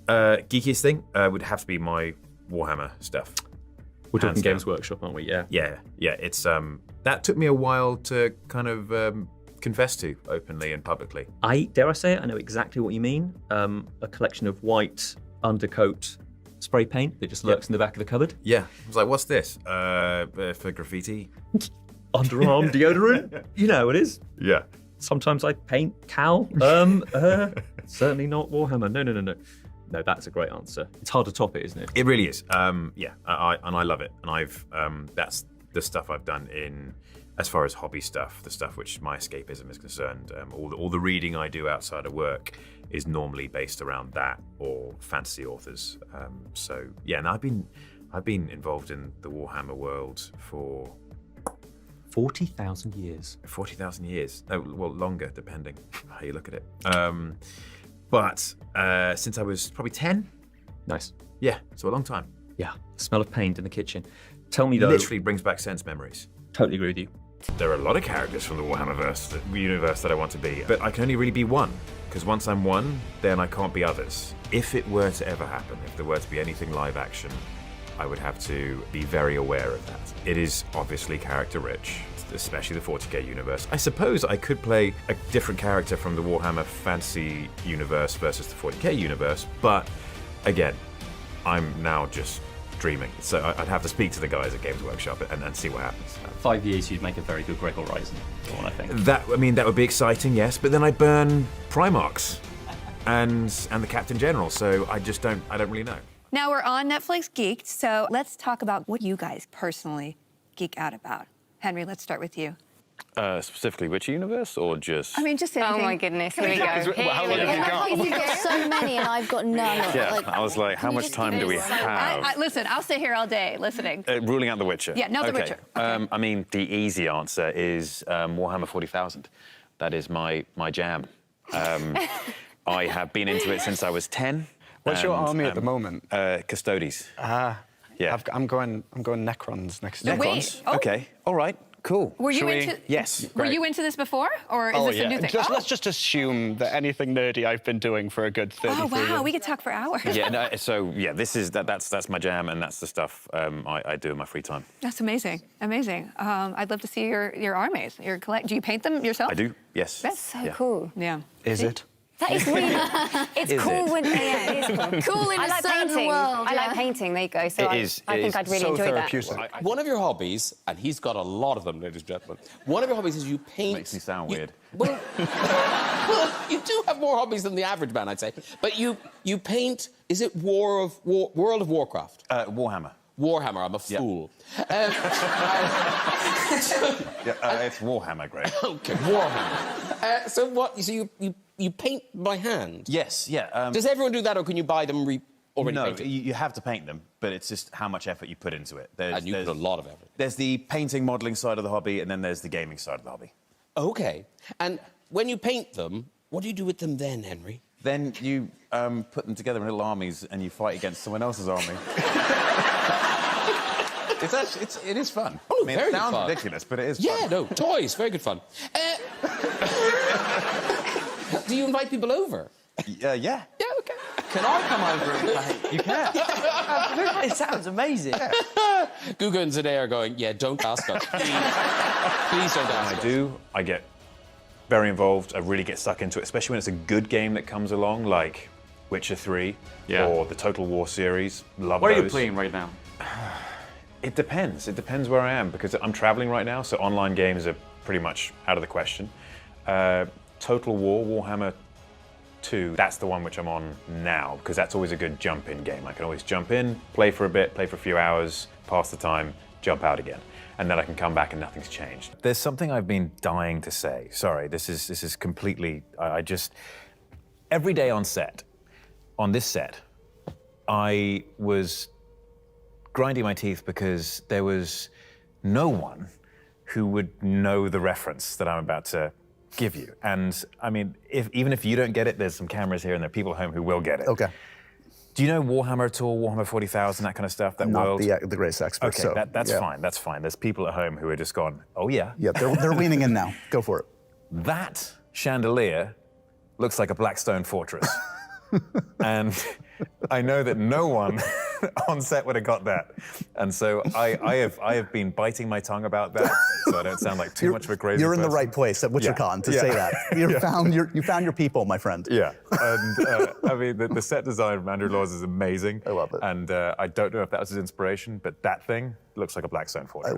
Geekiest thing would have to be my Warhammer stuff. We're talking Games Workshop, aren't we? Yeah. Yeah. It's that took me a while to kind of confess to openly and publicly. Dare I say it? I know exactly what you mean. A collection of white undercoat spray paint that just lurks in the back of the cupboard. Yeah. I was like, what's this? For graffiti? Underarm deodorant. You know it is. Yeah. Sometimes I paint Cal. Certainly not Warhammer. No. No, that's a great answer. It's hard to top it, isn't it? It really is. Yeah, I love it, and I've that's the stuff I've done in as far as hobby stuff, the stuff which my escapism is concerned. All the reading I do outside of work is normally based around that or fantasy authors. So yeah, and I've been involved in the Warhammer world for 40,000 years. 40,000 years. No, well, longer, depending how you look at it. But since I was probably 10. Nice. Yeah, so a long time. Yeah, the smell of paint in the kitchen. Tell me though. Literally brings back sense memories. Totally agree with you. There are a lot of characters from the Warhammerverse, the universe that I want to be, but I can only really be one, because once I'm one, then I can't be others. If it were to ever happen, if there were to be anything live action, I would have to be very aware of that. It is obviously character rich, especially the 40k universe. I suppose I could play a different character from the Warhammer fantasy universe versus the 40k universe, but again, I'm now just dreaming. So I'd have to speak to the guys at Games Workshop and see what happens. 5 years, you'd make a very good Greg Horizon, is what I think. That would be exciting, yes, but then I burn Primarchs and the Captain General, so I don't really know. Now we're on Netflix Geeked, so let's talk about what you guys personally geek out about. Henry, let's start with you. Specifically which universe, or just... I mean, just anything. Oh my goodness, here we go. How long have you You've got so many and I've got none. Yeah, I was like, how much time do we have? Listen, I'll stay here all day listening. Ruling out The Witcher. Yeah, no, The Witcher. Okay. I mean, the easy answer is Warhammer 40,000. That is my jam. I have been into it since I was 10. What's your army at the moment? Custodes. Ah, yeah. I'm going Necrons next year. Necrons? Oh. Okay, all right, cool. Were you into? Yes. Were you into this before, or is this a new thing? Let's just assume that anything nerdy I've been doing for a good 33 years. Wow, we could talk for hours. Yeah, no, so yeah, that's my jam, and that's the stuff I do in my free time. That's amazing, amazing. I'd love to see your armies. Do you paint them yourself? I do, yes. That's so cool. Yeah. Is it? That is really, it's cool when, yeah, it is cool. Cool in I a like certain painting. world, I like yeah. painting, there you go. So I think I'd really so enjoy therapeutic. that. One of your hobbies, and he's got a lot of them, ladies and gentlemen, one of your hobbies is you paint... Makes me sound weird. Well, well, you do have more hobbies than the average man, I'd say. But you paint, is it World of Warcraft? Warhammer. Warhammer, I'm a fool. It's Warhammer, Greg. Okay, Warhammer. So what, so you paint by hand? Yes, yeah. Does everyone do that, or can you buy them already No, painted? you have to paint them, but it's just how much effort you put into it. And you put a lot of effort. There's the painting, modelling side of the hobby, and then there's the gaming side of the hobby. Okay. And when you paint them, what do you do with them then, Henry? Then you put them together in little armies, and you fight against someone else's army. It is fun. Oh, I mean, very it sounds fun. ridiculous, but it is Yeah, fun. no, toys, very good fun. Do you invite people over? Yeah. Yeah, okay. Can I come over and play? You can. Absolutely. It sounds amazing. Guga and Zane are going, yeah, don't ask us. Please don't ask us. I get very involved. I really get stuck into it, especially when it's a good game that comes along, like Witcher 3 or the Total War series. Love What those. are you playing right now? It depends. It depends where I am, because I'm traveling right now, so online games are pretty much out of the question. Total War, Warhammer 2, that's the one which I'm on now, because that's always a good jump-in game. I can always jump in, play for a bit, play for a few hours, pass the time, jump out again. And then I can come back and nothing's changed. There's something I've been dying to say. Sorry, this is completely, every day on this set, I was grinding my teeth because there was no one who would know the reference that I'm about to give you. And I mean, even if you don't get it, there's some cameras here and there are people at home who will get it. Okay. Do you know Warhammer at all, Warhammer 40,000, that kind of stuff, that Not world? the greatest expert. Okay, so, that's yeah. fine, that's fine. There's people at home who are just gone, oh yeah. Yeah, they're leaning in now. Go for it. That chandelier looks like a Blackstone fortress. And I know that no one on set would have got that. And so I have been biting my tongue about that, so I don't sound like too much of a crazy You're in the person. right place at Wichicon to say that. You found your people, my friend. Yeah, and I mean, the set design of Andrew Laws is amazing. I love it. And I don't know if that was his inspiration, but that thing looks like a Blackstone fortress.